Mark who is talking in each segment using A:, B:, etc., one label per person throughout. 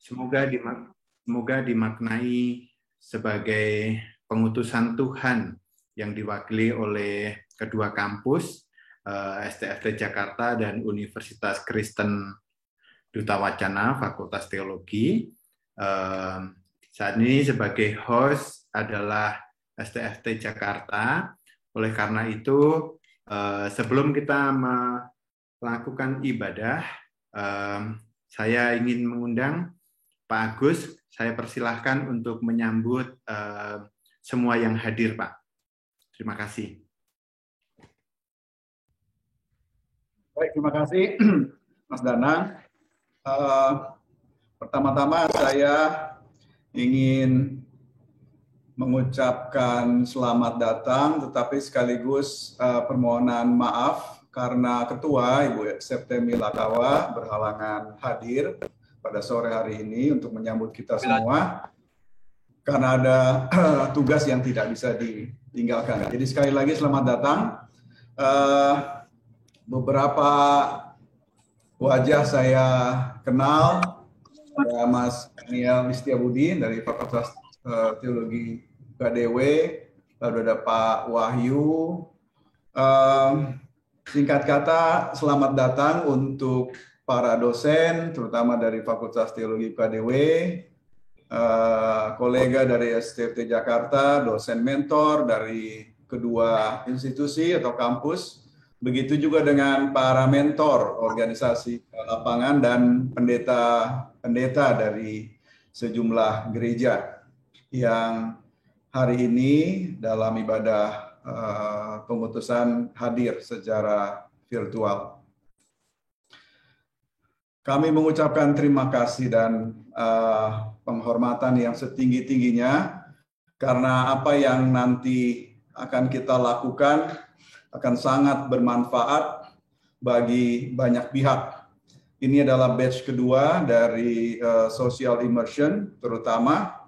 A: semoga dimaknai sebagai pengutusan Tuhan yang diwakili oleh kedua kampus, STFT Jakarta dan Universitas Kristen Duta Wacana, Fakultas Teologi. Saat ini sebagai host adalah STFT Jakarta. Oleh karena itu, sebelum kita melakukan ibadah, saya ingin mengundang Pak Agus. Saya persilahkan untuk menyambut semua yang hadir, Pak. Terima kasih.
B: Baik, terima kasih, Mas Danang. Pertama-tama saya ingin mengucapkan selamat datang, tetapi sekaligus permohonan maaf karena Ketua Ibu Septemi Lakawa berhalangan hadir pada sore hari ini untuk menyambut kita semua karena ada tugas yang tidak bisa ditinggalkan. Jadi sekali lagi selamat datang. Beberapa wajah saya kenal, ada Mas Daniel Listiabudi dari Fakultas Teologi KDW, lalu ada Pak Wahyu. Singkat kata, selamat datang untuk para dosen, terutama dari Fakultas Teologi KDW, kolega dari STFT Jakarta, dosen mentor dari kedua institusi atau kampus, begitu juga dengan para mentor organisasi lapangan dan pendeta dari sejumlah gereja yang hari ini dalam ibadah pengutusan hadir secara virtual. Kami mengucapkan terima kasih dan penghormatan yang setinggi-tingginya karena apa yang nanti akan kita lakukan akan sangat bermanfaat bagi banyak pihak. Ini adalah batch kedua dari social immersion terutama.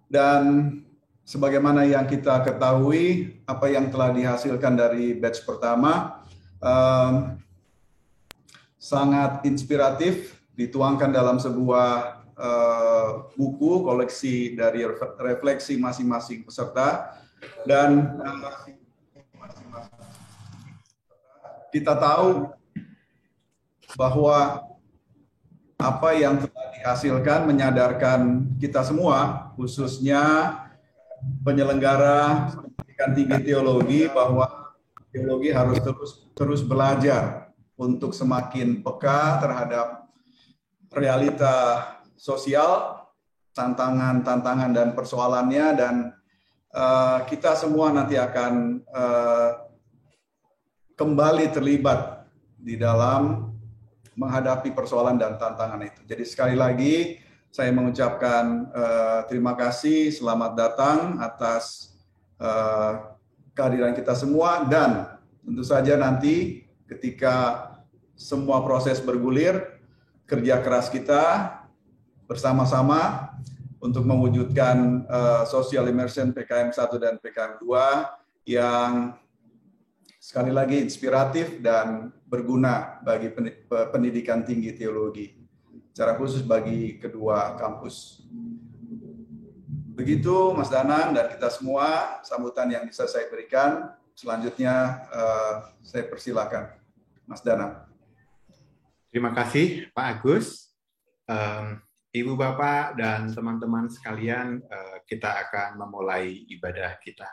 B: Dan sebagaimana yang kita ketahui, apa yang telah dihasilkan dari batch pertama sangat inspiratif, dituangkan dalam sebuah buku koleksi dari refleksi masing-masing peserta. Dan kita tahu bahwa apa yang telah dihasilkan menyadarkan kita semua, khususnya penyelenggara pendidikan tinggi teologi, bahwa teologi harus terus belajar untuk semakin peka terhadap realita sosial, tantangan dan persoalannya, dan kita semua nanti akan kembali terlibat di dalam menghadapi persoalan dan tantangan itu. Jadi sekali lagi saya mengucapkan terima kasih, selamat datang atas kehadiran kita semua, dan tentu saja nanti ketika semua proses bergulir, kerja keras kita bersama-sama untuk mewujudkan social immersion PKM 1 dan PKM 2 yang sekali lagi inspiratif dan berguna bagi pendidikan tinggi teologi, secara khusus bagi kedua kampus. Begitu Mas Danang dan kita semua, sambutan yang bisa saya berikan. Selanjutnya saya persilakan Mas Danang.
A: Terima kasih Pak Agus. Ibu Bapak dan teman-teman sekalian, kita akan memulai ibadah kita.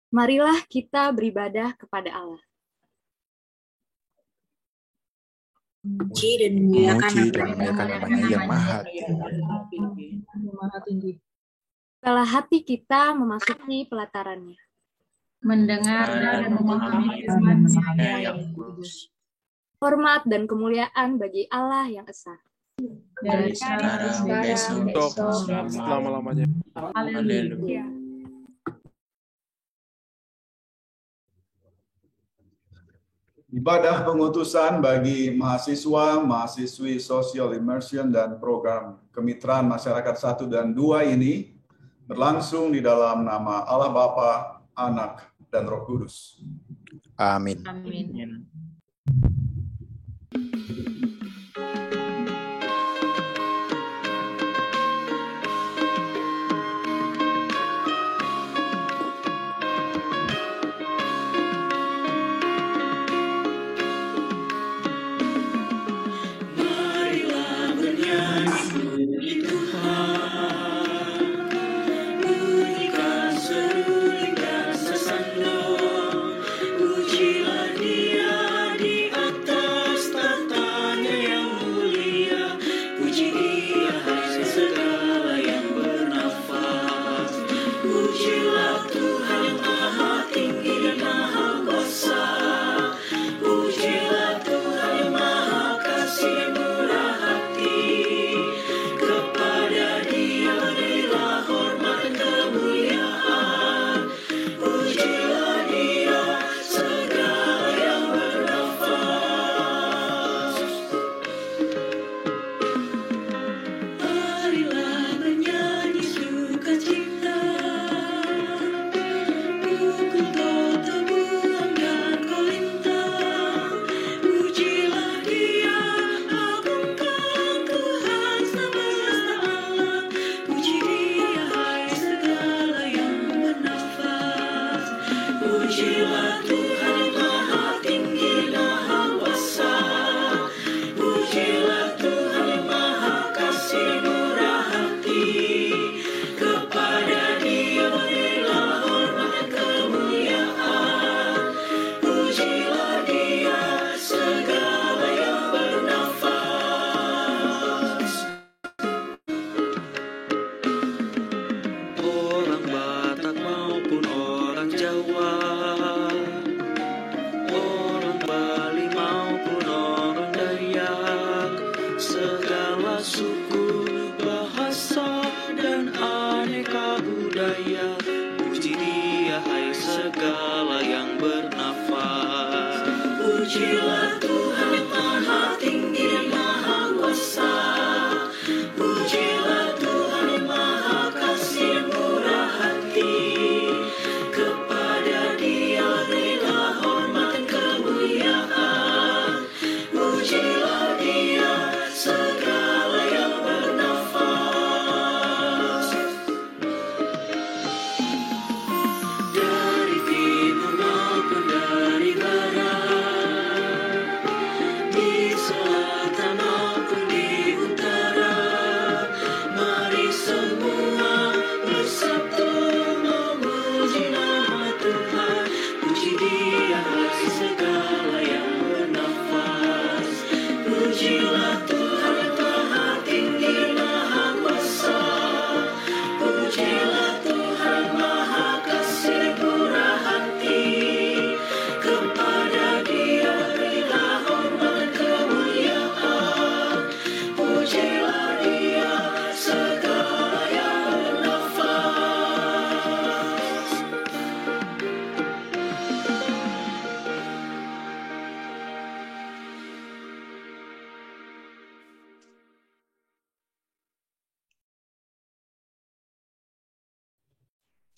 C: Marilah kita beribadah kepada Allah. Memuji dan memuliakan
D: namanya yang maha tinggi.
E: Setelah hati kita memasuki pelatarannya,
C: mendengar dan memahami firman-Nya yang kudus.
E: Hormat dan kemuliaan bagi Allah yang esa.
C: Dari sekarang besok
D: selama-lamanya.
C: Haleluya.
B: Ibadah pengutusan bagi mahasiswa, mahasiswi Social Immersion dan program kemitraan masyarakat 1 dan 2 ini berlangsung di dalam nama Allah Bapa, Anak, dan Roh Kudus.
D: Amin.
C: Amin.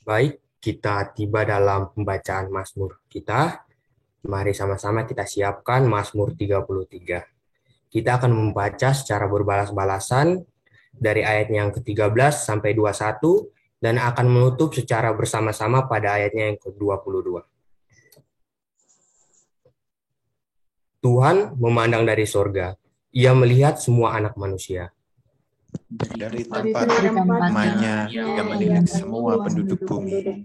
F: Baik, kita tiba dalam pembacaan Mazmur kita. Mari sama-sama kita siapkan Mazmur 33. Kita akan membaca secara berbalas-balasan dari ayatnya yang ke-13 sampai 21 dan akan menutup secara bersama-sama pada ayatnya yang ke-22. Tuhan memandang dari sorga, Ia melihat semua anak manusia.
D: Dari tempat rumahnya yang mendidik semua penduduk bumi.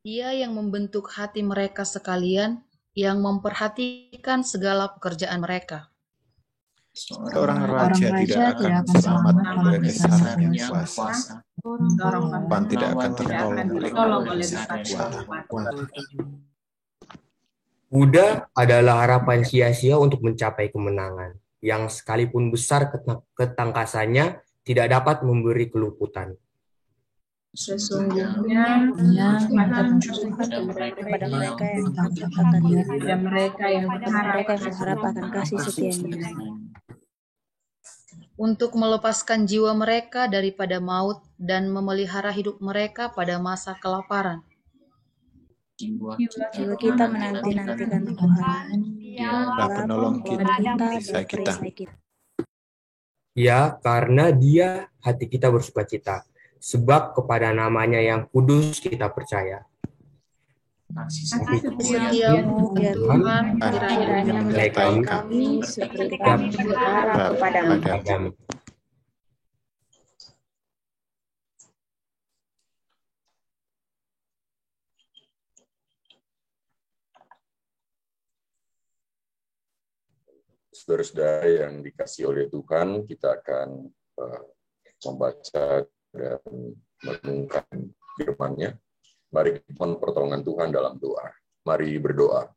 C: Ia yang membentuk hati mereka sekalian,
G: yang memperhatikan segala pekerjaan mereka.
D: Seorang raja tidak akan selamat oleh kesaran yang kuasa. Tuhan tidak akan tertolong oleh kekuatan.
F: Kuda adalah harapan sia-sia untuk mencapai kemenangan, yang sekalipun besar ketangkasannya tidak dapat memberi keluputan.
C: Sesungguhnya Tuhan kepada mereka yang akan Dia dan mereka yang berharap akan kasih setianya,
G: untuk melepaskan jiwa mereka daripada maut dan memelihara hidup mereka pada masa kelaparan.
C: jiwa kita menanti-nantikan Tuhan,
D: Dialah penolong kita, perisai kita.
F: Ya, karena Dia hati kita bersukacita, sebab kepada namanya yang kudus kita percaya.
C: Setiamu ya Tuhan, kiranya menyertai kami seperti kami berharap kepadamu.
H: Saudara-saudara yang dikasihi oleh Tuhan, kita akan membaca dan merenungkan firman-Nya. Mari kita mohon pertolongan Tuhan dalam doa. Mari berdoa.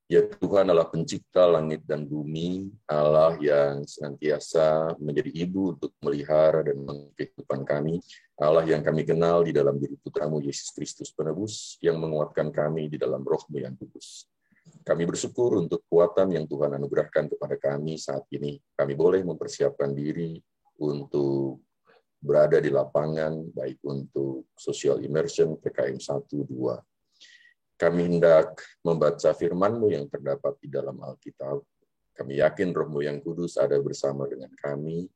H: Ya Tuhan, Allah pencipta langit dan bumi, Allah yang senantiasa menjadi ibu untuk melihara dan mengkehidupan kami, Allah yang kami kenal di dalam diri Putramu Yesus Kristus penebus, yang menguatkan kami di dalam Roh-Mu yang kudus. Kami bersyukur untuk kekuatan yang Tuhan anugerahkan kepada kami saat ini. Kami boleh mempersiapkan diri untuk berada di lapangan, baik untuk social immersion, PKM 1-2. Kami hendak membaca firman-Mu yang terdapat di dalam Alkitab. Kami yakin Roh-Mu yang kudus ada bersama dengan kami,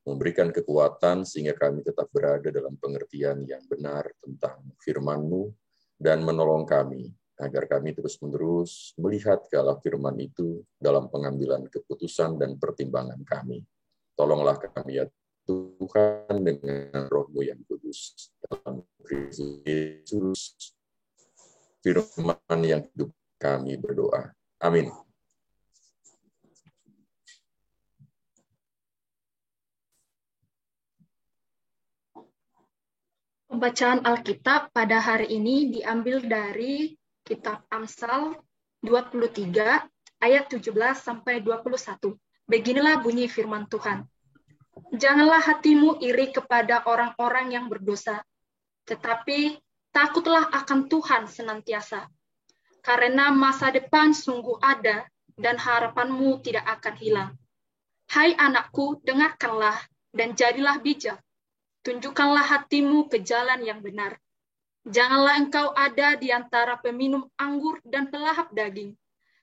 H: memberikan kekuatan sehingga kami tetap berada dalam pengertian yang benar tentang firman-Mu, dan menolong kami agar kami terus-menerus melihat keala firman itu dalam pengambilan keputusan dan pertimbangan kami. Tolonglah kami ya Tuhan dengan Roh-Mu yang kudus. Dalam Kristus Yesus, firman yang hidup kami berdoa. Amin.
E: Pembacaan Alkitab pada hari ini diambil dari Kitab Amsal 23 ayat 17 sampai 21. Beginilah bunyi firman Tuhan. Janganlah hatimu iri kepada orang-orang yang berdosa, tetapi takutlah akan Tuhan senantiasa. Karena masa depan sungguh ada dan harapanmu tidak akan hilang. Hai anakku, dengarkanlah dan jadilah bijak. Tunjukkanlah hatimu ke jalan yang benar. Janganlah engkau ada di antara peminum anggur dan pelahap daging,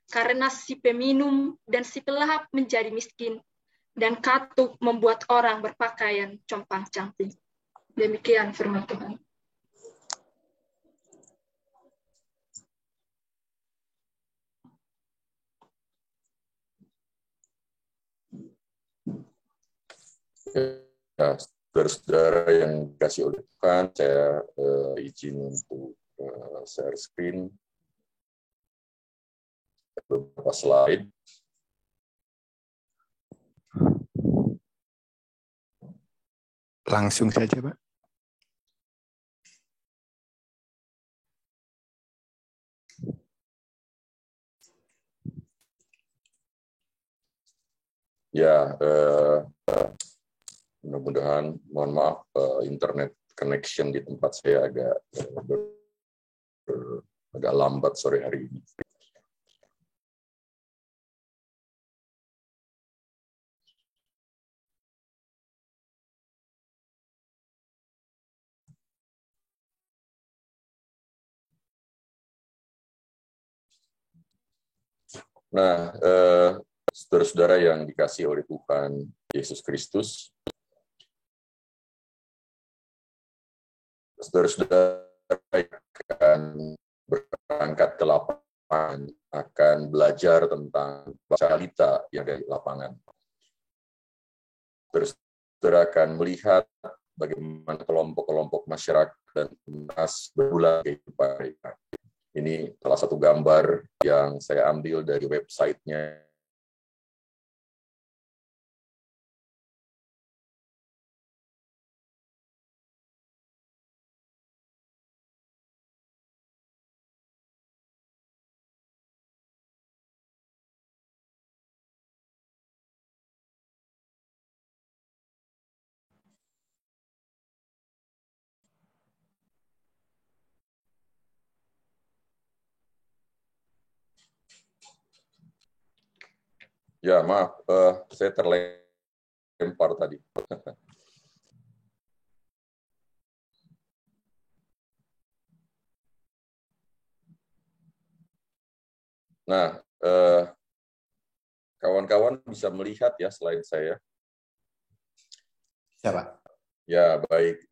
E: karena si peminum dan si pelahap menjadi miskin, dan katuk membuat orang berpakaian compang-camping. Demikian firman Tuhan.
H: Ya, saudara-saudara yang dikasih oleh Tuhan, saya izin untuk share screen beberapa slide.
D: Langsung saja, Pak.
H: Ya, mudah-mudahan, mohon maaf, internet connection di tempat saya agak lambat sore hari ini. Nah, saudara-saudara yang dikasihi oleh Tuhan Yesus Kristus, saudara-saudara akan berangkat ke lapangan, akan belajar tentang realita yang ada di lapangan. Saudara akan melihat bagaimana kelompok-kelompok masyarakat dan komunitas berulang kehidupan mereka. Ini salah satu gambar yang saya ambil dari websitenya. Ya, maaf, saya terlempar tadi. Nah, kawan-kawan bisa melihat ya slide saya.
A: Siapa?
H: Ya, baik.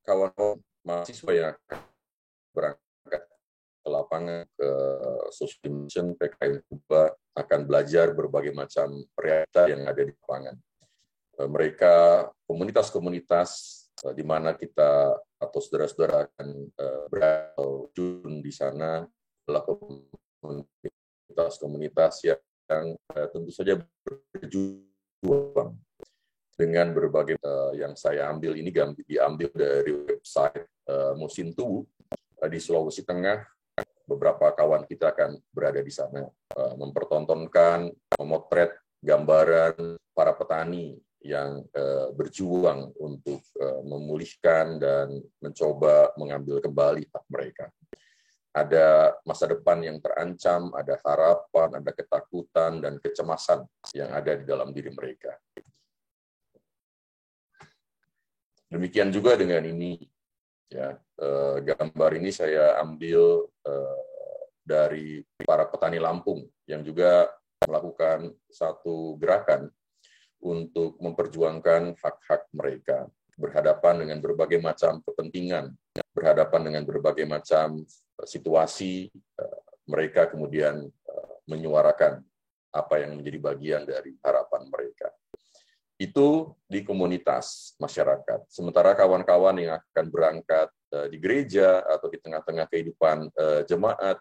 H: Kawan-kawan mahasiswa yang akan berangkat ke lapangan, ke social mission, PKM Kuba, akan belajar berbagai macam realita yang ada di lapangan. Mereka komunitas-komunitas di mana kita atau saudara-saudara akan berjun di sana adalah komunitas-komunitas yang tentu saja berjuang dengan berbagai yang saya ambil ini diambil dari website Musintu di Sulawesi Tengah. Beberapa kawan kita akan berada di sana mempertontonkan, memotret gambaran para petani yang berjuang untuk memulihkan dan mencoba mengambil kembali hak mereka. Ada masa depan yang terancam, ada harapan, ada ketakutan dan kecemasan yang ada di dalam diri mereka. Demikian juga dengan ini, ya, gambar ini saya ambil dari para petani Lampung yang juga melakukan satu gerakan untuk memperjuangkan hak-hak mereka, berhadapan dengan berbagai macam kepentingan, berhadapan dengan berbagai macam situasi, mereka kemudian menyuarakan apa yang menjadi bagian dari harapan mereka. Itu di komunitas masyarakat. Sementara kawan-kawan yang akan berangkat di gereja atau di tengah-tengah kehidupan jemaat,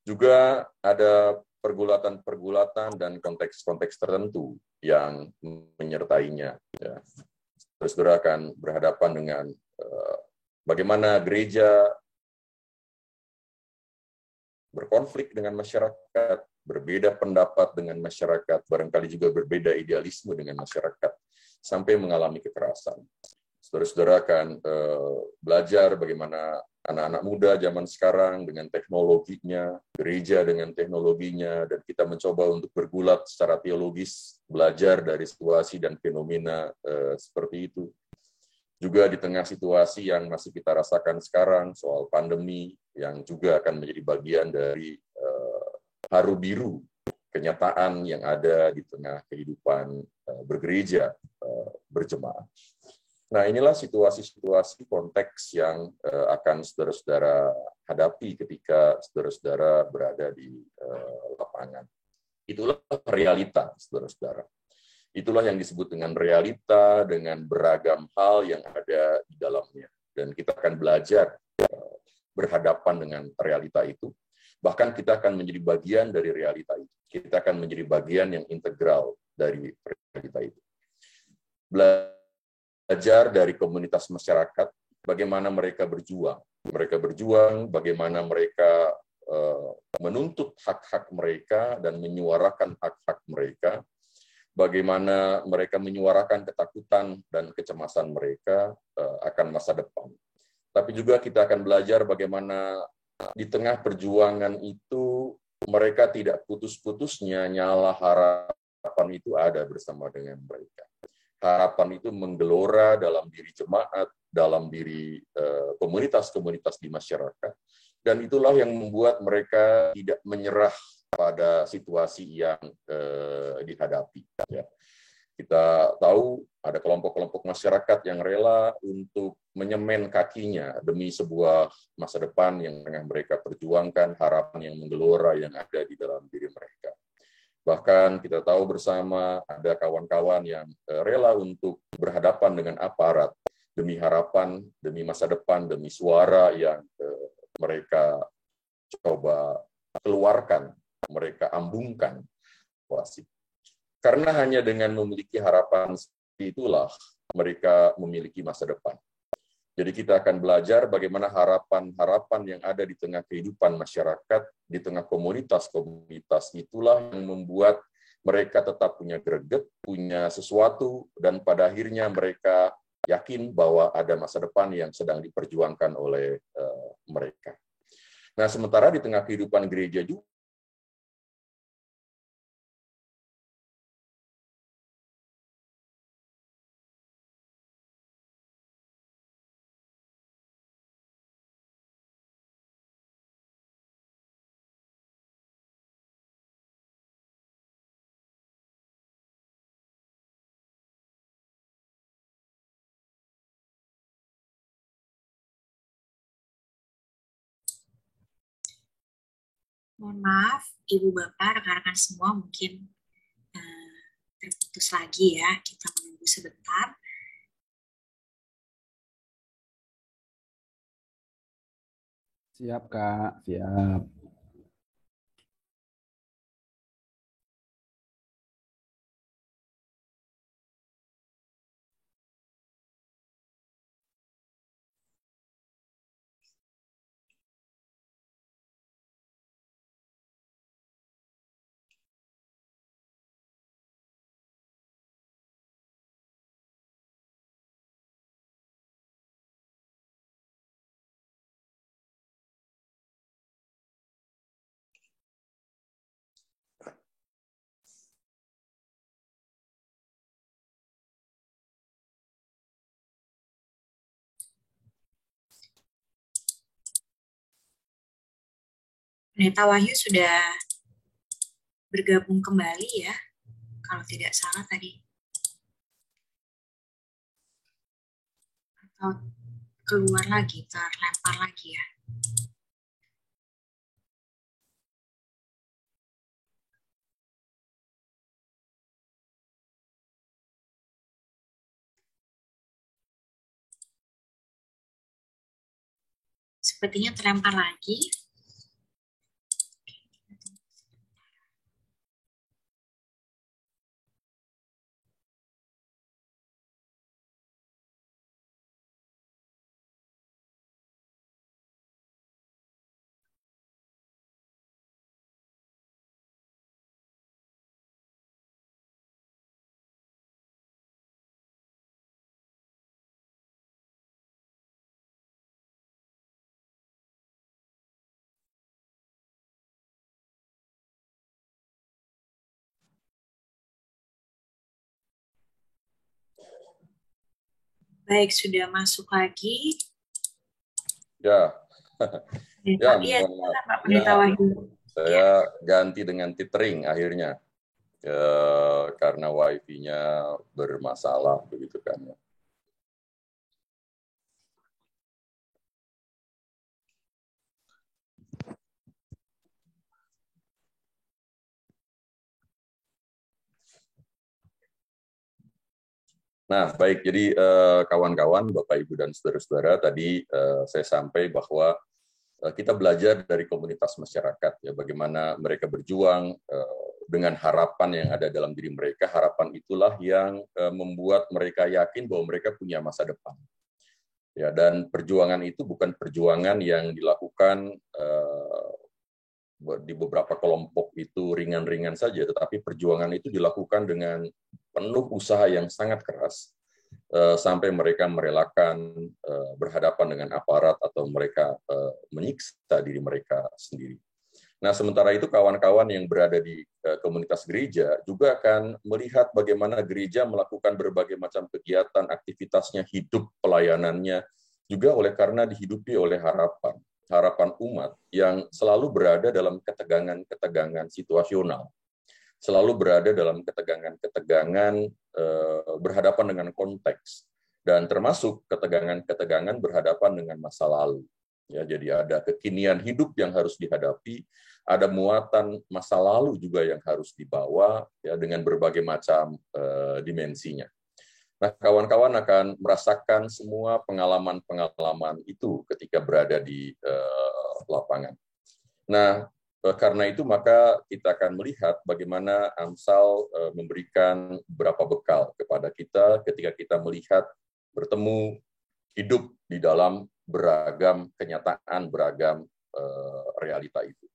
H: juga ada pergulatan-pergulatan dan konteks-konteks tertentu yang menyertainya. Ya. Saudara akan berhadapan dengan bagaimana gereja berkonflik dengan masyarakat, berbeda pendapat dengan masyarakat, barangkali juga berbeda idealisme dengan masyarakat, sampai mengalami kekerasan. Saudara-saudara akan belajar bagaimana anak-anak muda zaman sekarang dengan teknologinya, gereja dengan teknologinya, dan kita mencoba untuk bergulat secara teologis, belajar dari situasi dan fenomena seperti itu. Juga di tengah situasi yang masih kita rasakan sekarang, soal pandemi, yang juga akan menjadi bagian dari haru biru, kenyataan yang ada di tengah kehidupan bergereja, berjemaah. Nah, inilah situasi-situasi konteks yang akan saudara-saudara hadapi ketika saudara-saudara berada di lapangan. Itulah realita, saudara-saudara. Itulah yang disebut dengan realita, dengan beragam hal yang ada di dalamnya. Dan kita akan belajar berhadapan dengan realita itu. Bahkan kita akan menjadi bagian dari realita itu. Kita akan menjadi bagian yang integral dari realita itu. Belajar dari komunitas masyarakat, bagaimana mereka berjuang. Mereka berjuang, bagaimana mereka menuntut hak-hak mereka dan menyuarakan hak-hak mereka. Bagaimana mereka menyuarakan ketakutan dan kecemasan mereka akan masa depan. Tapi juga kita akan belajar bagaimana di tengah perjuangan itu mereka tidak putus-putusnya nyala harapan itu ada bersama dengan mereka. Harapan itu menggelora dalam diri jemaat, dalam diri komunitas-komunitas di masyarakat. Dan itulah yang membuat mereka tidak menyerah pada situasi yang dihadapi. Ya. Kita tahu ada kelompok-kelompok masyarakat yang rela untuk menyemen kakinya demi sebuah masa depan yang tengah mereka perjuangkan, harapan yang menggelora yang ada di dalam diri mereka. Bahkan kita tahu bersama ada kawan-kawan yang rela untuk berhadapan dengan aparat demi harapan, demi masa depan, demi suara yang mereka coba keluarkan, mereka ambungkan. Karena hanya dengan memiliki harapan itulah mereka memiliki masa depan. Jadi kita akan belajar bagaimana harapan-harapan yang ada di tengah kehidupan masyarakat, di tengah komunitas-komunitas itulah yang membuat mereka tetap punya greget, punya sesuatu, dan pada akhirnya mereka yakin bahwa ada masa depan yang sedang diperjuangkan oleh mereka. Nah, sementara di tengah kehidupan gereja juga,
I: mohon maaf, Ibu Bapak, rekan-rekan semua mungkin terputus lagi ya. Kita menunggu sebentar.
B: Siap, Kak. Siap.
I: Pendeta Wahyu sudah bergabung kembali ya, kalau tidak salah tadi. Atau keluar lagi, terlempar lagi ya. Sepertinya terlempar lagi. Baik, sudah masuk lagi.
H: ya,
I: Iya, Pak Pendeta Wahyu.
H: Saya ganti dengan tethering akhirnya, karena wifi-nya bermasalah begitu kan. Nah, baik. Jadi kawan-kawan, Bapak, Ibu, dan saudara-saudara, tadi saya sampai bahwa kita belajar dari komunitas masyarakat, ya, bagaimana mereka berjuang dengan harapan yang ada dalam diri mereka. Harapan itulah yang membuat mereka yakin bahwa mereka punya masa depan. Ya, dan perjuangan itu bukan perjuangan yang dilakukan di beberapa kelompok itu ringan-ringan saja, tetapi perjuangan itu dilakukan dengan penuh usaha yang sangat keras, sampai mereka merelakan berhadapan dengan aparat atau mereka menyiksa diri mereka sendiri. Nah, sementara itu kawan-kawan yang berada di komunitas gereja juga akan melihat bagaimana gereja melakukan berbagai macam kegiatan, aktivitasnya, hidup pelayanannya, juga karena dihidupi oleh harapan umat yang selalu berada dalam ketegangan-ketegangan situasional, selalu berada dalam ketegangan-ketegangan berhadapan dengan konteks, dan termasuk ketegangan-ketegangan berhadapan dengan masa lalu. Ya, jadi ada kekinian hidup yang harus dihadapi, ada muatan masa lalu juga yang harus dibawa, ya, dengan berbagai macam dimensinya. Nah, kawan-kawan akan merasakan semua pengalaman-pengalaman itu ketika berada di lapangan. Nah, karena itu maka kita akan melihat bagaimana Amsal memberikan beberapa bekal kepada kita ketika kita melihat, bertemu, hidup di dalam beragam kenyataan, beragam realita itu.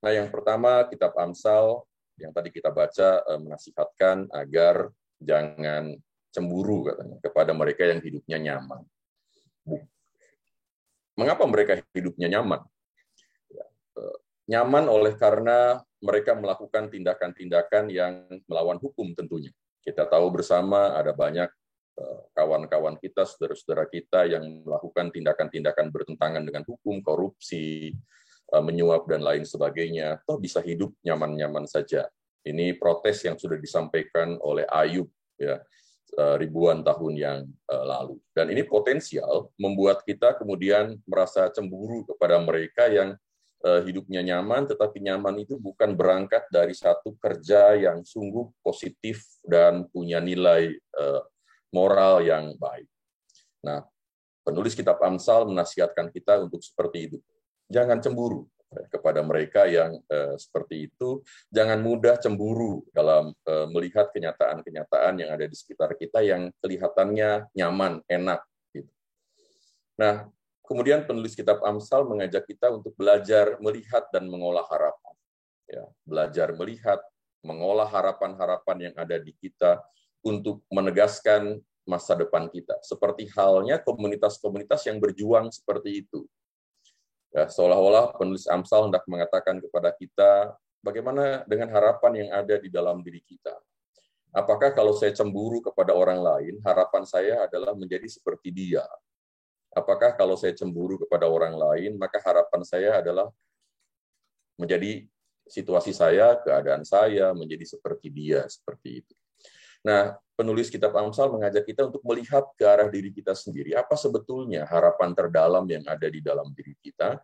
H: Nah, yang pertama, kitab Amsal yang tadi kita baca menasihatkan agar jangan cemburu katanya kepada mereka yang hidupnya nyaman. Mengapa mereka hidupnya nyaman? Nyaman oleh karena mereka melakukan tindakan-tindakan yang melawan hukum tentunya. Kita tahu bersama ada banyak kawan-kawan kita, saudara-saudara kita yang melakukan tindakan-tindakan bertentangan dengan hukum, korupsi, menyuap dan lain sebagainya. Toh bisa hidup nyaman-nyaman saja. Ini protes yang sudah disampaikan oleh Ayub ya, ribuan tahun yang lalu. Dan ini potensial membuat kita kemudian merasa cemburu kepada mereka yang hidupnya nyaman, tetapi nyaman itu bukan berangkat dari satu kerja yang sungguh positif dan punya nilai moral yang baik. Nah, penulis kitab Amsal menasihatkan kita untuk seperti itu. Jangan cemburu kepada mereka yang seperti itu. Jangan mudah cemburu dalam melihat kenyataan-kenyataan yang ada di sekitar kita yang kelihatannya nyaman, enak. Gitu. Nah, kemudian penulis kitab Amsal mengajak kita untuk belajar melihat dan mengolah harapan. Ya, belajar melihat, mengolah harapan-harapan yang ada di kita untuk menegaskan masa depan kita. Seperti halnya komunitas-komunitas yang berjuang seperti itu. Ya, seolah-olah penulis Amsal hendak mengatakan kepada kita, bagaimana dengan harapan yang ada di dalam diri kita? Apakah kalau saya cemburu kepada orang lain, harapan saya adalah menjadi seperti dia? Apakah kalau saya cemburu kepada orang lain, maka harapan saya adalah menjadi situasi saya, keadaan saya, menjadi seperti dia, seperti itu. Nah, penulis kitab Amsal mengajak kita untuk melihat ke arah diri kita sendiri. Apa sebetulnya harapan terdalam yang ada di dalam diri kita,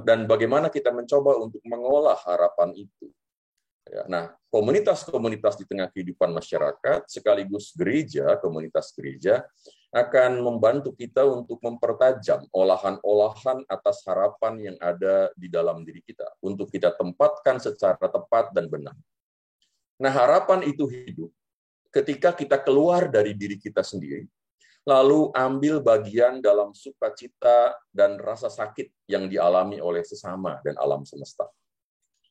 H: dan bagaimana kita mencoba untuk mengolah harapan itu. Ya, nah, komunitas-komunitas di tengah kehidupan masyarakat, sekaligus gereja, komunitas gereja, akan membantu kita untuk mempertajam olahan-olahan atas harapan yang ada di dalam diri kita, untuk kita tempatkan secara tepat dan benar. Nah, harapan itu hidup ketika kita keluar dari diri kita sendiri, lalu ambil bagian dalam sukacita dan rasa sakit yang dialami oleh sesama dan alam semesta.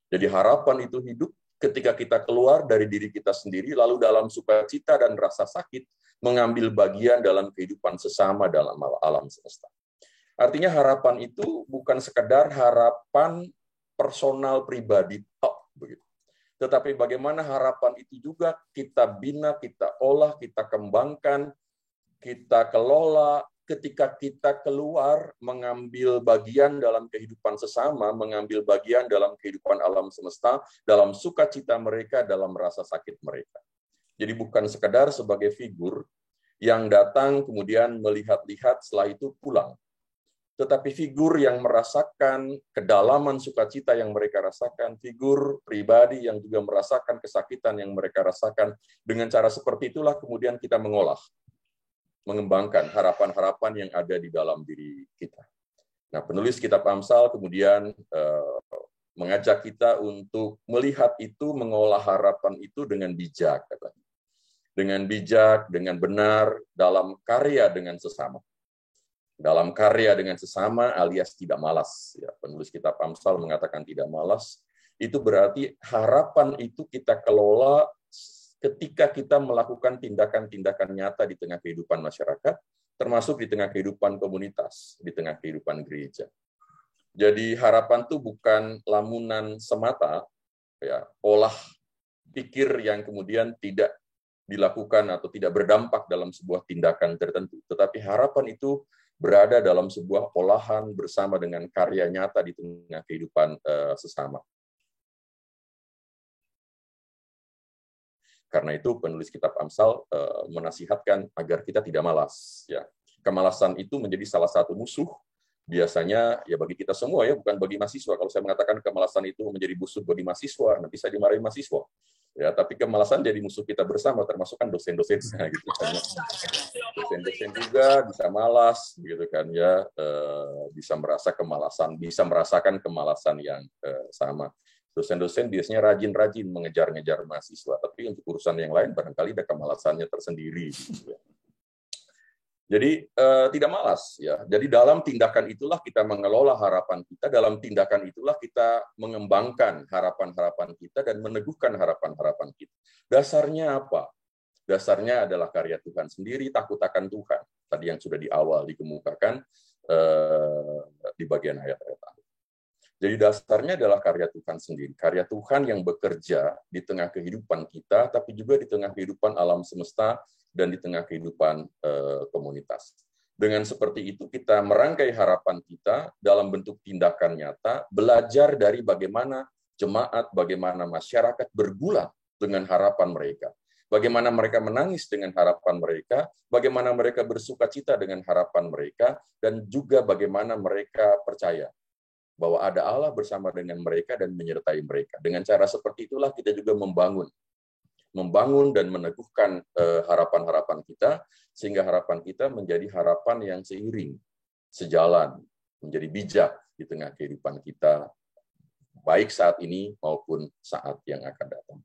H: Jadi harapan itu hidup ketika kita keluar dari diri kita sendiri, lalu dalam sukacita dan rasa sakit, mengambil bagian dalam kehidupan sesama dalam alam semesta. Artinya harapan itu bukan sekedar harapan personal pribadi, begitu. Tetapi bagaimana harapan itu juga kita bina, kita olah, kita kembangkan, kita kelola ketika kita keluar mengambil bagian dalam kehidupan sesama, mengambil bagian dalam kehidupan alam semesta, dalam sukacita mereka, dalam rasa sakit mereka. Jadi bukan sekedar sebagai figur yang datang kemudian melihat-lihat setelah itu pulang. Tetapi figur yang merasakan kedalaman sukacita yang mereka rasakan, figur pribadi yang juga merasakan kesakitan yang mereka rasakan, dengan cara seperti itulah kemudian kita mengolah, mengembangkan harapan-harapan yang ada di dalam diri kita. Nah, penulis kitab Amsal kemudian mengajak kita untuk melihat itu, mengolah harapan itu dengan bijak, katanya. Dengan bijak, dengan benar, dalam karya dengan sesama. Dalam karya dengan sesama alias tidak malas. Ya, penulis kitab Amsal mengatakan tidak malas. Itu berarti harapan itu kita kelola ketika kita melakukan tindakan-tindakan nyata di tengah kehidupan masyarakat, termasuk di tengah kehidupan komunitas, di tengah kehidupan gereja. Jadi harapan itu bukan lamunan semata, ya, olah pikir yang kemudian tidak dilakukan atau tidak berdampak dalam sebuah tindakan tertentu. Tetapi harapan itu berada dalam sebuah olahan bersama dengan karya nyata di tengah kehidupan sesama. Karena itu penulis kitab Amsal menasihatkan agar kita tidak malas. Ya, kemalasan itu menjadi salah satu musuh. Biasanya ya bagi kita semua, ya, bukan bagi mahasiswa. Kalau saya mengatakan kemalasan itu menjadi musuh bagi mahasiswa, nanti saya dimarahi mahasiswa. Ya, tapi kemalasan jadi musuh kita bersama, termasuk kan dosen-dosennya gitu kan. Dosen-dosen juga bisa malas gitu kan ya, bisa merasakan kemalasan yang sama. Dosen-dosen biasanya rajin-rajin mengejar-ngejar mahasiswa, tapi untuk urusan yang lain barangkali ada kemalasannya tersendiri gitu ya. Jadi tidak malas ya. Jadi dalam tindakan itulah kita mengelola harapan kita, dalam tindakan itulah kita mengembangkan harapan-harapan kita dan meneguhkan harapan-harapan kita. Dasarnya apa? Dasarnya adalah karya Tuhan sendiri, takut akan Tuhan. Tadi yang sudah di awal dikemukakan di bagian ayat-ayat awal. Jadi dasarnya adalah karya Tuhan sendiri. Karya Tuhan yang bekerja di tengah kehidupan kita, tapi juga di tengah kehidupan alam semesta dan di tengah kehidupan komunitas. Dengan seperti itu kita merangkai harapan kita dalam bentuk tindakan nyata, belajar dari bagaimana jemaat, bagaimana masyarakat bergulat dengan harapan mereka. Bagaimana mereka menangis dengan harapan mereka, bagaimana mereka bersukacita dengan harapan mereka, dan juga bagaimana mereka percaya bahwa ada Allah bersama dengan mereka dan menyertai mereka. Dengan cara seperti itulah kita juga membangun dan meneguhkan harapan-harapan kita, sehingga harapan kita menjadi harapan yang seiring, sejalan, menjadi bijak di tengah kehidupan kita, baik saat ini maupun saat yang akan datang.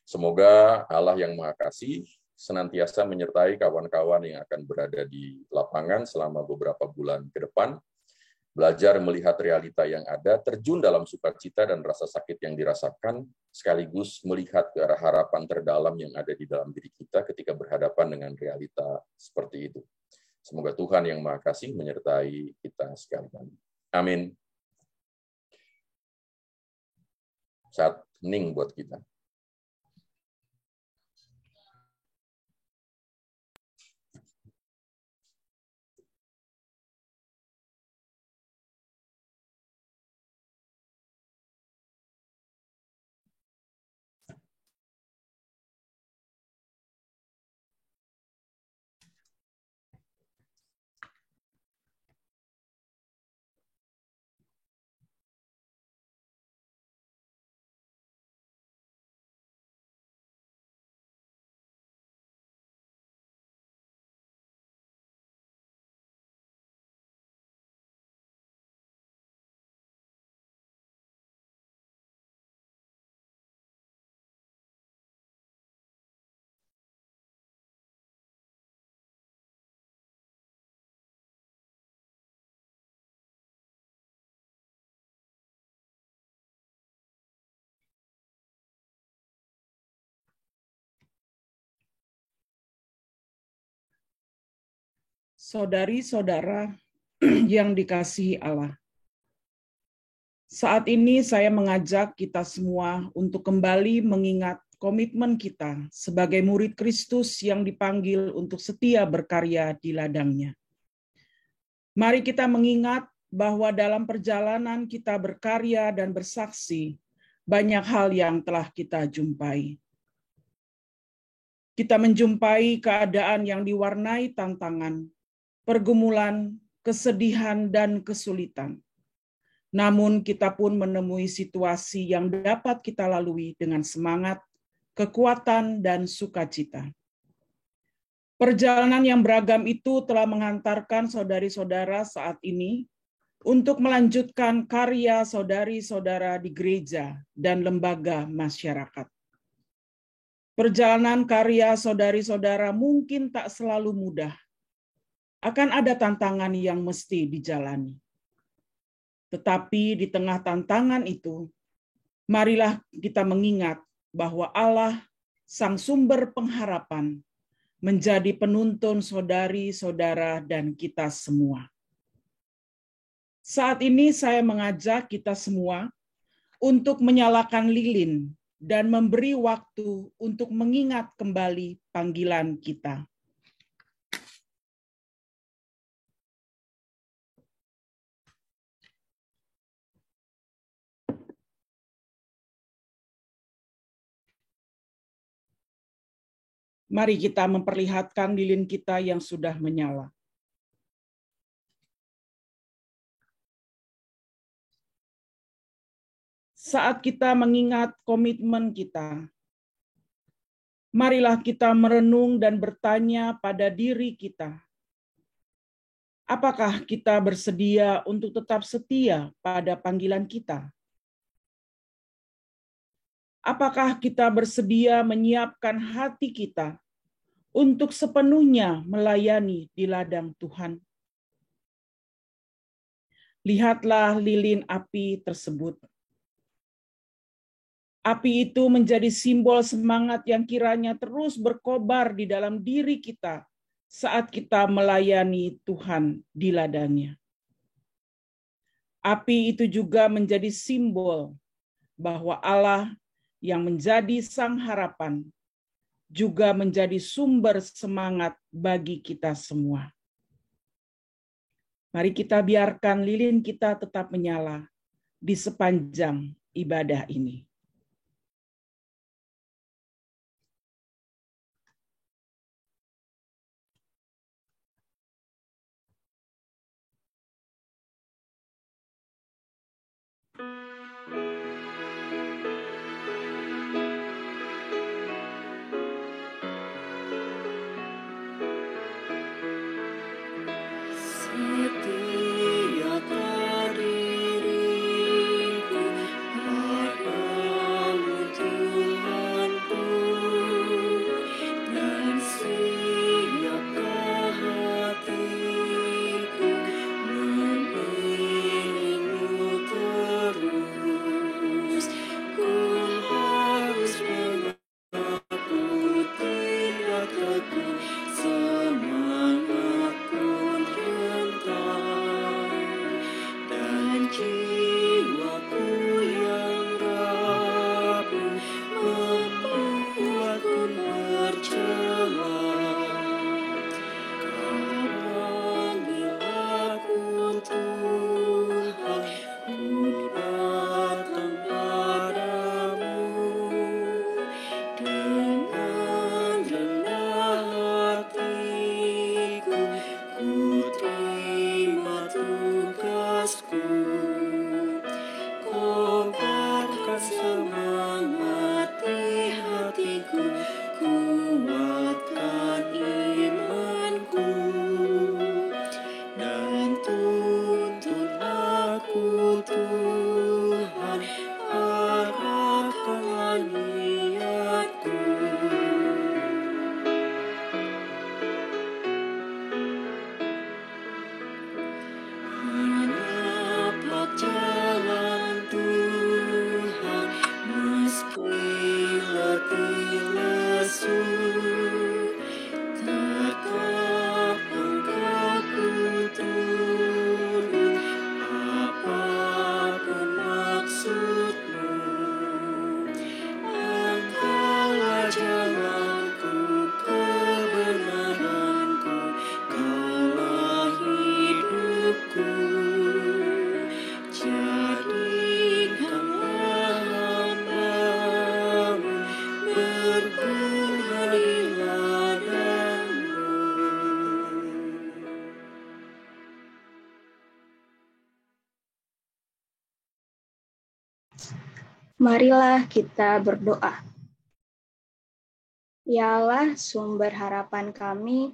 H: Semoga Allah yang Maha Kasih senantiasa menyertai kawan-kawan yang akan berada di lapangan selama beberapa bulan ke depan, belajar melihat realita yang ada, terjun dalam sukacita dan rasa sakit yang dirasakan, sekaligus melihat ke arah harapan terdalam yang ada di dalam diri kita ketika berhadapan dengan realita seperti itu. Semoga Tuhan yang Maha Kasih menyertai kita sekalian. Amin. Saat hening buat kita.
J: Saudari-saudara yang dikasihi Allah, saat ini saya mengajak kita semua untuk kembali mengingat komitmen kita sebagai murid Kristus yang dipanggil untuk setia berkarya di ladangnya. Mari kita mengingat bahwa dalam perjalanan kita berkarya dan bersaksi, banyak hal yang telah kita jumpai. Kita menjumpai keadaan yang diwarnai tantangan, pergumulan, kesedihan, dan kesulitan. Namun kita pun menemui situasi yang dapat kita lalui dengan semangat, kekuatan, dan sukacita. Perjalanan yang beragam itu telah menghantarkan saudari-saudara saat ini untuk melanjutkan karya saudari-saudara di gereja dan lembaga masyarakat. Perjalanan karya saudari-saudara mungkin tak selalu mudah. Akan ada tantangan yang mesti dijalani. Tetapi di tengah tantangan itu, marilah kita mengingat bahwa Allah, Sang Sumber Pengharapan, menjadi penuntun saudari-saudara dan kita semua. Saat ini saya mengajak kita semua untuk menyalakan lilin dan memberi waktu untuk mengingat kembali panggilan kita. Mari kita memperlihatkan lilin kita yang sudah menyala. Saat kita mengingat komitmen kita, marilah kita merenung dan bertanya pada diri kita. Apakah kita bersedia untuk tetap setia pada panggilan kita? Apakah kita bersedia menyiapkan hati kita untuk sepenuhnya melayani di ladang Tuhan? Lihatlah lilin api tersebut. Api itu menjadi simbol semangat yang kiranya terus berkobar di dalam diri kita saat kita melayani Tuhan di ladangnya. Api itu juga menjadi simbol bahwa Allah yang menjadi sang harapan juga menjadi sumber semangat bagi kita semua. Mari kita biarkan lilin kita tetap menyala di sepanjang ibadah ini.
E: Marilah kita berdoa. Ya Allah, sumber harapan kami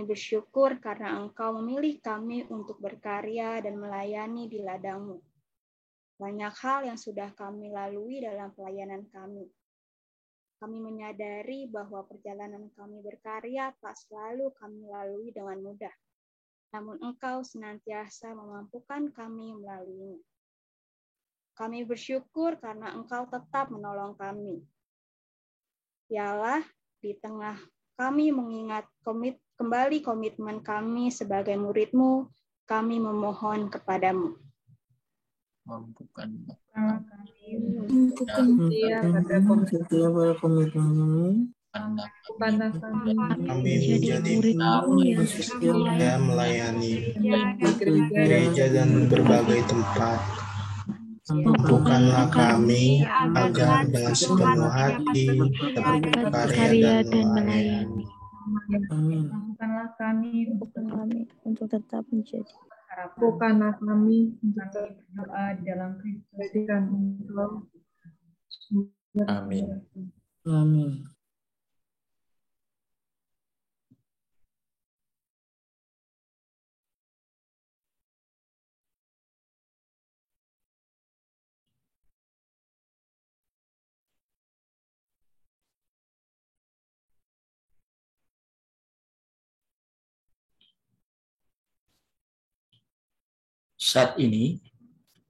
E: bersyukur karena Engkau memilih kami untuk berkarya dan melayani di ladang-Mu. Banyak hal yang sudah kami lalui dalam pelayanan kami. Kami menyadari bahwa perjalanan kami berkarya tak selalu kami lalui dengan mudah. Namun Engkau senantiasa memampukan kami melaluinya. Kami bersyukur karena Engkau tetap menolong kami. Ya Allah, di tengah kami mengingat kembali komitmen kami sebagai murid-Mu, kami memohon kepadamu.
K: Mampukan
D: kami menjadi murid-Mu yang setia melayani gereja dan berbagai tempat. Mampukanlah kami agar dengan sepenuh hati dapat berkarya dan melayani.
L: Mampukanlah kami
C: untuk tetap menjadi.
L: Mampukanlah kami untuk berdoa di dalam Kristus dan Engkau.
K: Amin.
M: Amin. Saat ini,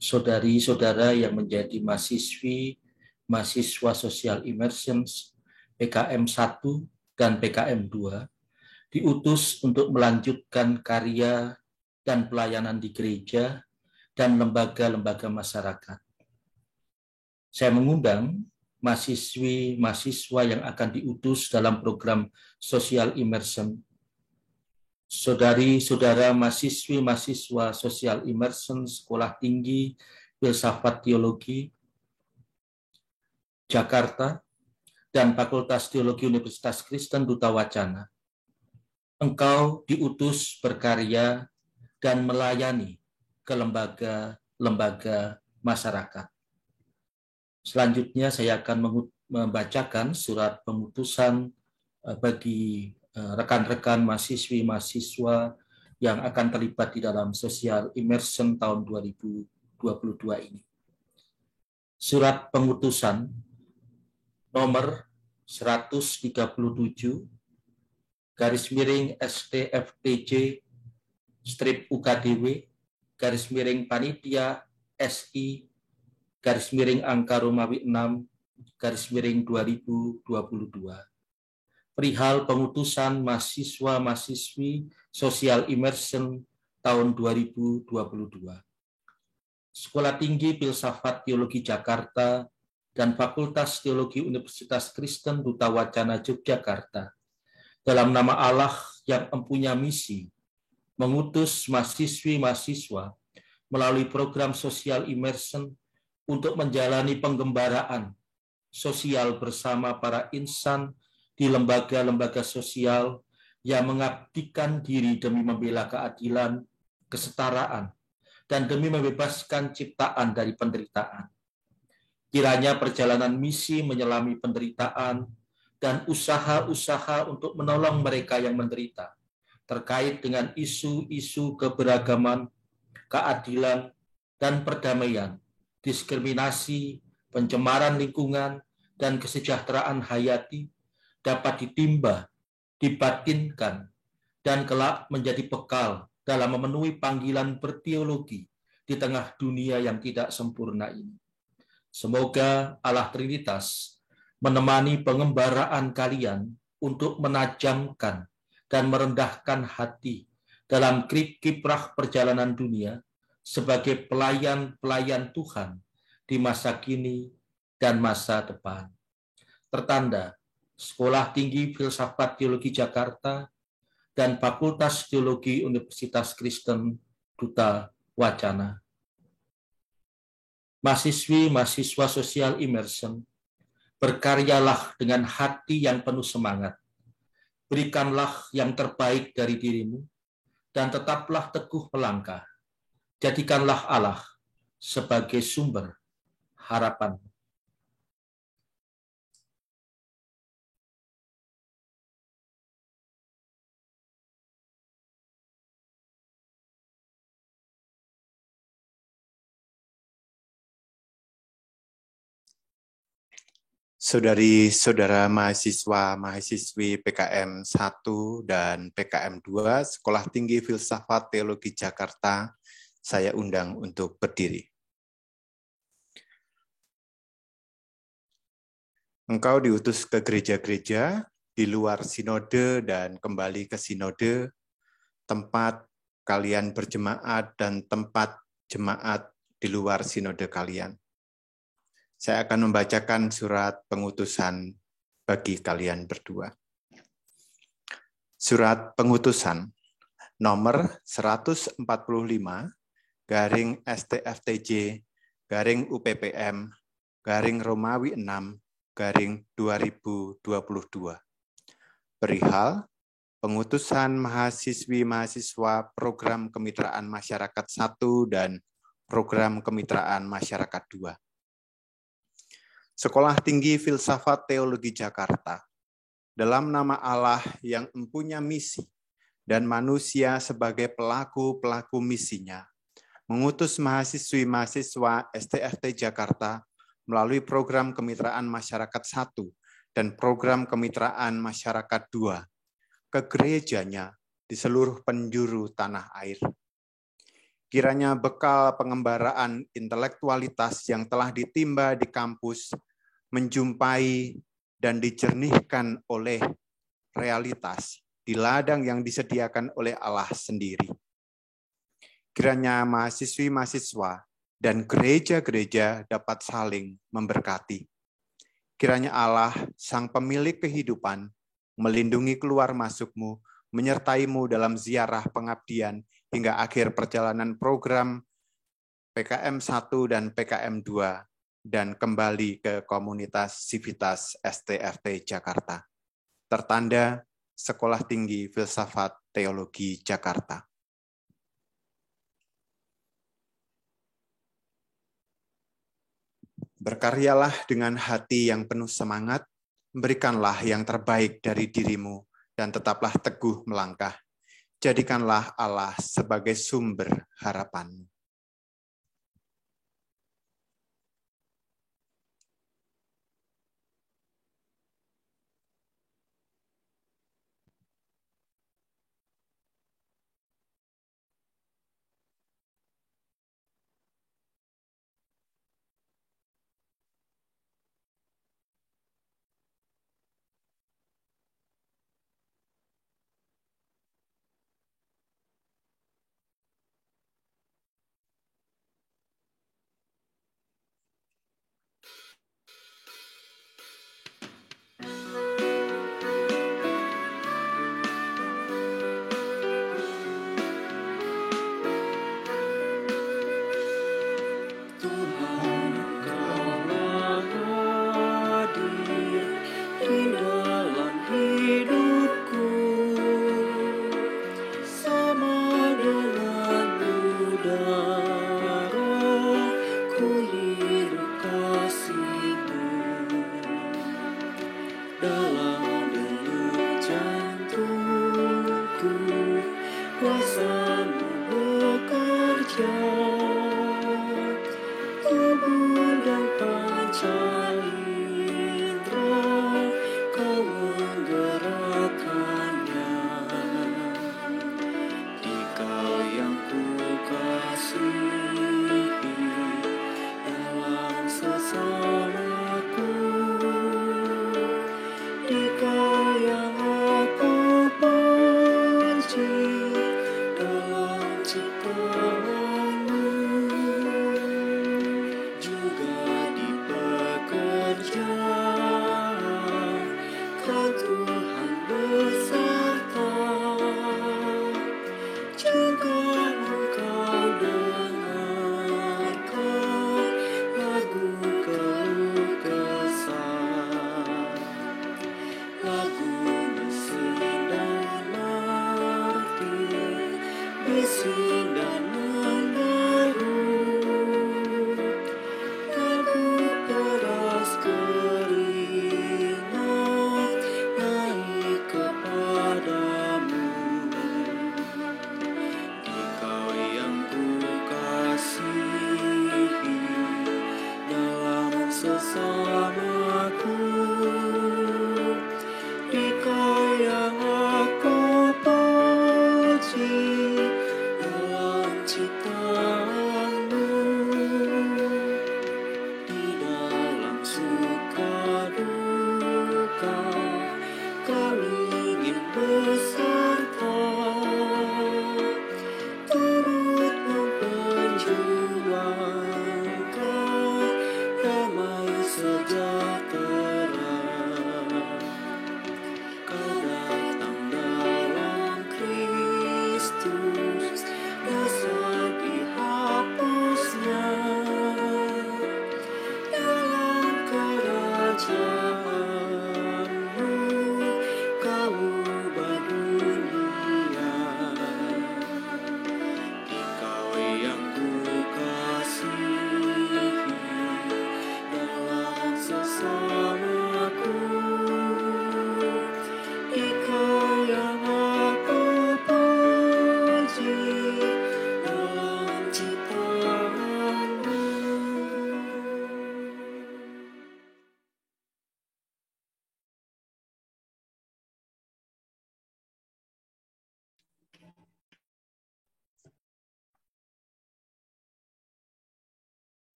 M: saudari-saudara yang menjadi mahasiswa Social Immersion PKM 1 dan PKM 2 diutus untuk melanjutkan karya dan pelayanan di gereja dan lembaga-lembaga masyarakat. Saya mengundang mahasiswa yang akan diutus dalam program Social Immersion. Saudari-saudara mahasiswa Social Immersion Sekolah Tinggi Filsafat Teologi Jakarta dan Fakultas Teologi Universitas Kristen Duta Wacana. Engkau diutus berkarya dan melayani ke lembaga-lembaga masyarakat. Selanjutnya saya akan membacakan surat pengutusan bagi rekan-rekan mahasiswa yang akan terlibat di dalam Social Immersion tahun 2022 ini. Surat pengutusan nomor 137 /STFTJ /UKDW /Panitia SI /angka Romawi 6 /2022 perihal pengutusan mahasiswa-mahasiswi Social Immersion tahun 2022. Sekolah Tinggi Filsafat Teologi Jakarta dan Fakultas Teologi Universitas Kristen Duta Wacana Yogyakarta dalam nama Allah yang mempunyai misi mengutus mahasiswi-mahasiswa melalui program Social Immersion untuk menjalani penggembaraan sosial bersama para insan di lembaga-lembaga sosial yang mengabdikan diri demi membela keadilan, kesetaraan, dan demi membebaskan ciptaan dari penderitaan. Kiranya perjalanan misi menyelami penderitaan dan usaha-usaha untuk menolong mereka yang menderita terkait dengan isu-isu keberagaman, keadilan, dan perdamaian, diskriminasi, pencemaran lingkungan, dan kesejahteraan hayati dapat ditimba, dibatinkan, dan kelak menjadi bekal dalam memenuhi panggilan berteologi di tengah dunia yang tidak sempurna ini. Semoga Allah Trinitas menemani pengembaraan kalian untuk menajamkan dan merendahkan hati dalam kiprah perjalanan dunia sebagai pelayan-pelayan Tuhan di masa kini dan masa depan. Tertanda Sekolah Tinggi Filsafat Teologi Jakarta dan Fakultas Teologi Universitas Kristen Duta Wacana. Mahasiswa Social Immersion, berkaryalah dengan hati yang penuh semangat. Berikanlah yang terbaik dari dirimu dan tetaplah teguh melangkah. Jadikanlah Allah sebagai sumber harapan.
A: Saudari-saudara mahasiswa-mahasiswi PKM 1 dan PKM 2 Sekolah Tinggi Filsafat Teologi Jakarta, saya undang untuk berdiri. Engkau diutus ke gereja-gereja di luar sinode dan kembali ke sinode, tempat kalian berjemaat dan tempat jemaat di luar sinode kalian. Saya akan membacakan surat pengutusan bagi kalian berdua. Surat pengutusan nomor 145 /STFTJ /UPPM Romawi 6 2022 perihal pengutusan mahasiswi-mahasiswa program kemitraan masyarakat 1 dan program kemitraan masyarakat 2. Sekolah Tinggi Filsafat Teologi Jakarta, dalam nama Allah yang mempunyai misi dan manusia sebagai pelaku-pelaku misinya, mengutus mahasiswi-mahasiswa STFT Jakarta melalui program kemitraan masyarakat 1 dan program kemitraan masyarakat 2 ke gerejanya di seluruh penjuru tanah air. Kiranya bekal pengembaraan intelektualitas yang telah ditimba di kampus menjumpai dan dijernihkan oleh realitas di ladang yang disediakan oleh Allah sendiri. Kiranya mahasiswi-mahasiswa dan gereja-gereja dapat saling memberkati. Kiranya Allah, Sang Pemilik kehidupan, melindungi keluar masukmu, menyertaimu dalam ziarah pengabdian hingga akhir perjalanan program PKM 1 dan PKM 2 dan kembali ke komunitas Civitas STFT Jakarta. Tertanda Sekolah Tinggi Filsafat Teologi Jakarta. Berkaryalah dengan hati yang penuh semangat, berikanlah yang terbaik dari dirimu, dan tetaplah teguh melangkah. Jadikanlah Allah sebagai sumber harapanmu.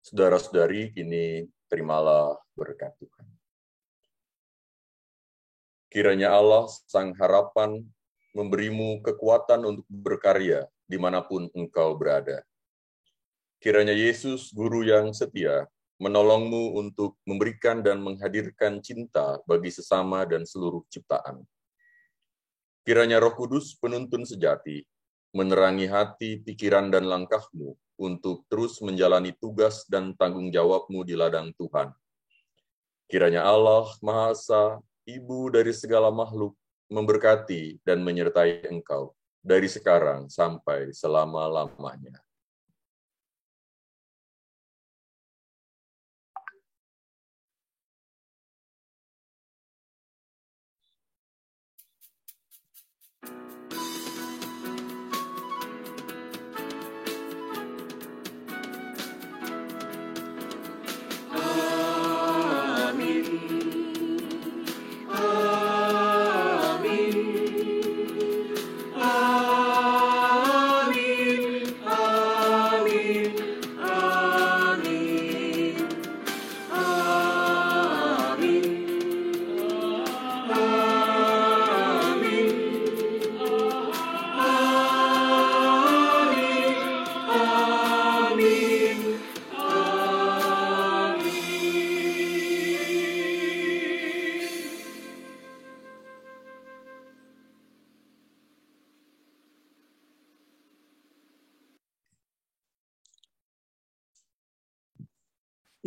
H: Saudara-saudari, kini terimalah berkat Tuhan. Kiranya Allah, Sang Harapan, memberimu kekuatan untuk berkarya dimanapun engkau berada. Kiranya Yesus, Guru yang setia, menolongmu untuk memberikan dan menghadirkan cinta bagi sesama dan seluruh ciptaan. Kiranya Roh Kudus, penuntun sejati, menerangi hati, pikiran, dan langkahmu untuk terus menjalani tugas dan tanggung jawabmu di ladang Tuhan. Kiranya Allah Maha Esa, Ibu dari segala makhluk, memberkati dan menyertai engkau dari sekarang sampai selama-lamanya.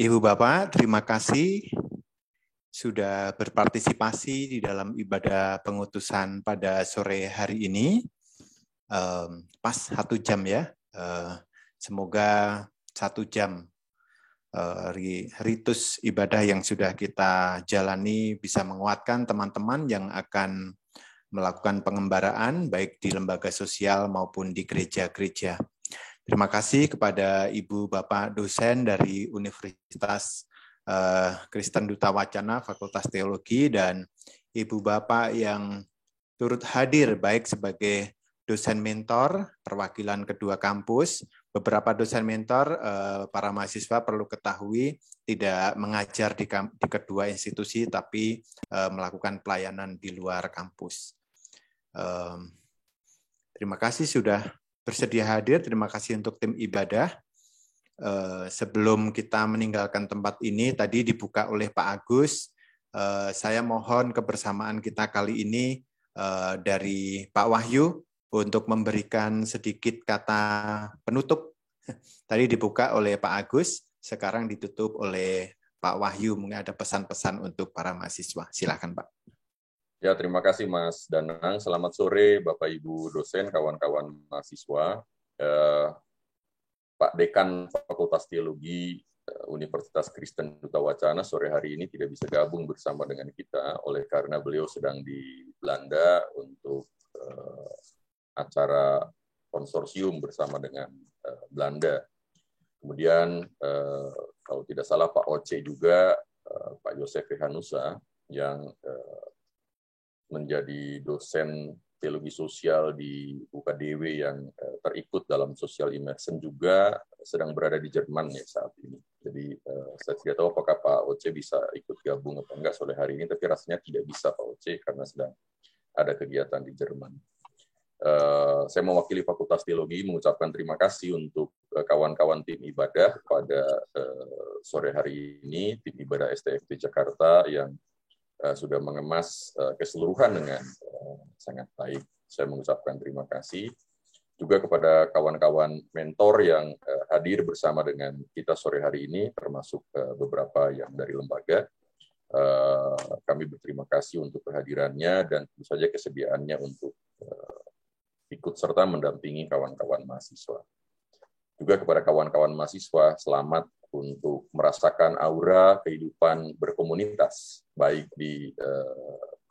A: Ibu Bapak, terima kasih sudah berpartisipasi di dalam ibadah pengutusan pada sore hari ini. Pas 1 jam ya. Semoga 1 jam ritus ibadah yang sudah kita jalani bisa menguatkan teman-teman yang akan melakukan pengembaraan baik di lembaga sosial maupun di gereja-gereja. Terima kasih kepada Ibu Bapak dosen dari Universitas Kristen Duta Wacana Fakultas Teologi dan Ibu Bapak yang turut hadir baik sebagai dosen mentor perwakilan kedua kampus. Beberapa dosen mentor para mahasiswa perlu ketahui tidak mengajar di kedua institusi tapi melakukan pelayanan di luar kampus. Terima kasih sudah bersedia hadir. Terima kasih untuk tim ibadah. Sebelum kita meninggalkan tempat ini, tadi dibuka oleh Pak Agus. Saya mohon kebersamaan kita kali ini dari Pak Wahyu untuk memberikan sedikit kata penutup. Tadi dibuka oleh Pak Agus, sekarang ditutup oleh Pak Wahyu. Mungkin ada pesan-pesan untuk para mahasiswa. Silakan, Pak.
H: Ya, terima kasih Mas Danang. Selamat sore Bapak Ibu dosen, kawan-kawan mahasiswa. Pak Dekan Fakultas Teologi Universitas Kristen Duta Wacana sore hari ini tidak bisa gabung bersama dengan kita oleh karena beliau sedang di Belanda untuk acara konsorsium bersama dengan Belanda. Kemudian kalau tidak salah Pak Oce juga, Pak Yosef Hanusa yang menjadi dosen teologi sosial di UKDW yang terikut dalam social immersion juga sedang berada di Jerman ya saat ini. Jadi saya tidak tahu apakah Pak Oce bisa ikut gabung atau enggak sore hari ini, tapi rasanya tidak bisa Pak Oce karena sedang ada kegiatan di Jerman. Saya mewakili Fakultas Teologi mengucapkan terima kasih untuk kawan-kawan tim ibadah pada sore hari ini, tim ibadah STFT Jakarta yang sudah mengemas keseluruhan dengan sangat baik. Saya mengucapkan terima kasih juga kepada kawan-kawan mentor yang hadir bersama dengan kita sore hari ini, termasuk beberapa yang dari lembaga. Kami berterima kasih untuk kehadirannya dan tentu saja kesediaannya untuk ikut serta mendampingi kawan-kawan mahasiswa. Juga kepada kawan-kawan mahasiswa, selamat untuk merasakan aura kehidupan berkomunitas, baik di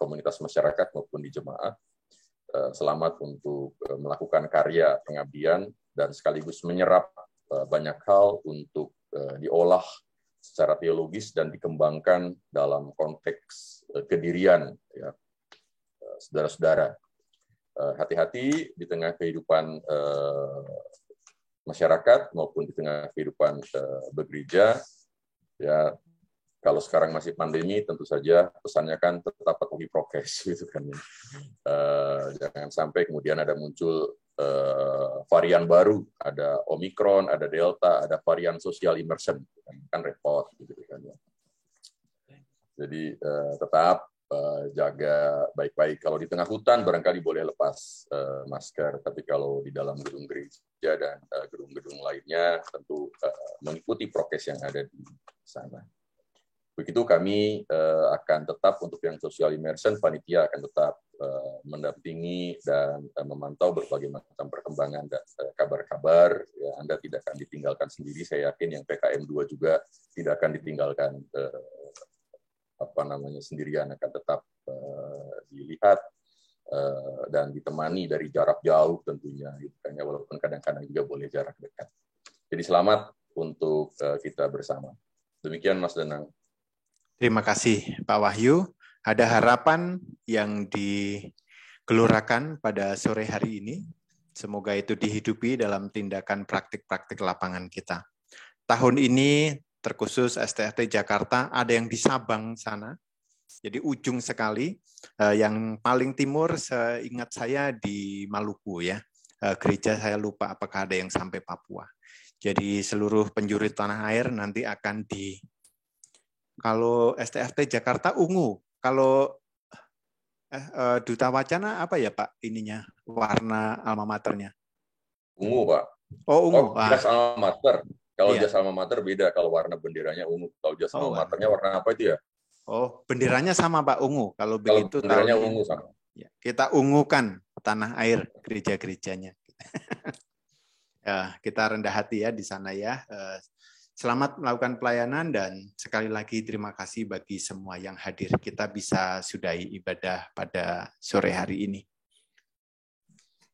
H: komunitas masyarakat maupun di jemaat. Selamat untuk melakukan karya pengabdian dan sekaligus menyerap banyak hal untuk diolah secara teologis dan dikembangkan dalam konteks kedirian, ya, saudara-saudara. Hati-hati di tengah kehidupan masyarakat maupun di tengah kehidupan bergereja. Ya, kalau sekarang masih pandemi, tentu saja pesannya kan tetap patuhi prokes, gitu kan. Jangan sampai kemudian ada muncul varian baru, ada Omikron, ada Delta, ada varian social immersion, kan repot, gitu kan. Jadi tetap jaga baik-baik. Kalau di tengah hutan barangkali boleh lepas masker, tapi kalau di dalam gedung gereja dan gedung-gedung lainnya tentu mengikuti prokes yang ada di sana. Begitu kami akan tetap untuk yang social immersion, panitia akan tetap mendampingi dan memantau berbagai macam perkembangan dan kabar-kabar. Ya, Anda tidak akan ditinggalkan sendiri. Saya yakin yang PKM 2 juga tidak akan ditinggalkan sendirian, akan tetap dilihat dan ditemani dari jarak jauh tentunya, gitu kan, ya, walaupun kadang-kadang juga boleh jarak dekat. Jadi selamat untuk kita bersama. Demikian Mas Danang.
A: Terima kasih Pak Wahyu. Ada harapan yang digelurakan pada sore hari ini. Semoga itu dihidupi dalam tindakan praktik-praktik lapangan kita. Tahun ini terkhusus STFT Jakarta, ada yang di Sabang sana, jadi ujung sekali. Yang paling timur seingat saya di Maluku ya, gereja saya lupa apakah ada yang sampai Papua. Jadi seluruh penjuru tanah air nanti akan kalau STFT Jakarta ungu, kalau Duta Wacana apa ya Pak ininya, warna alma maternya?
H: Ungu Pak.
A: Oh ungu.
H: Jas alma mater. Kalau jas alma mater beda, kalau warna benderanya ungu. Kalau jas alma maternya warna apa itu ya?
A: Oh, benderanya sama Pak, ungu. Kalau begitu
H: benderanya ungu sama.
A: Ya, kita ungukan tanah air gereja-gerejanya. Ya, kita rendah hati ya di sana ya. Selamat melakukan pelayanan dan sekali lagi terima kasih bagi semua yang hadir. Kita bisa sudahi ibadah pada sore hari ini.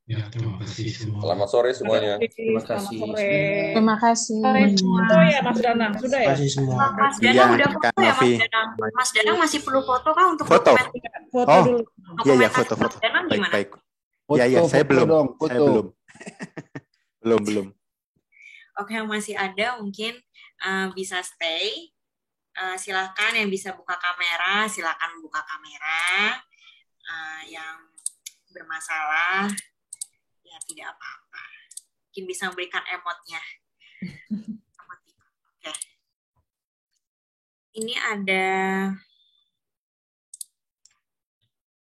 N: Ya, terima kasih semua.
H: Selamat sore semuanya.
M: Terima kasih.
C: Terima kasih.
J: Foto ya Mas Danang, sudah ya?
N: Terima kasih semua.
I: Mas Danang udah foto ya Mas Danang? Mas Danang masih perlu foto kah untuk
A: foto?
J: Foto dulu.
A: Iya, foto-foto. Baik. Ya, saya belum. Saya belum. belum.
I: Oke, yang masih ada mungkin bisa stay. Silakan yang bisa buka kamera, silakan buka kamera. Yang bermasalah ya tidak apa-apa. Mungkin bisa memberikan emotnya. Oke. Ini ada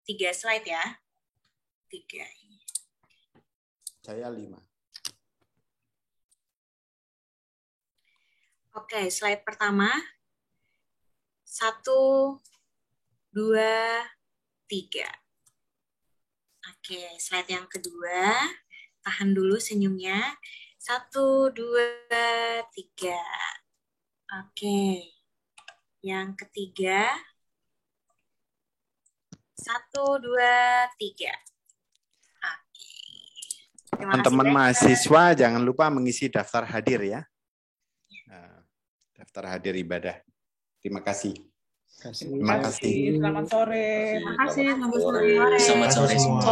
I: 3 slide ya. 3 ini.
A: Saya 5.
I: Oke, slide pertama. 1, 2, 3. Oke, slide yang kedua. Tahan dulu senyumnya. 1, 2, 3. Oke. Yang ketiga. 1, 2, 3. Oke.
A: Teman-teman mahasiswa jangan lupa mengisi daftar hadir ya. Daftar hadir ibadah. Terima kasih.
J: Terima kasih. Selamat sore.
I: Terima kasih.
K: Selamat sore semua.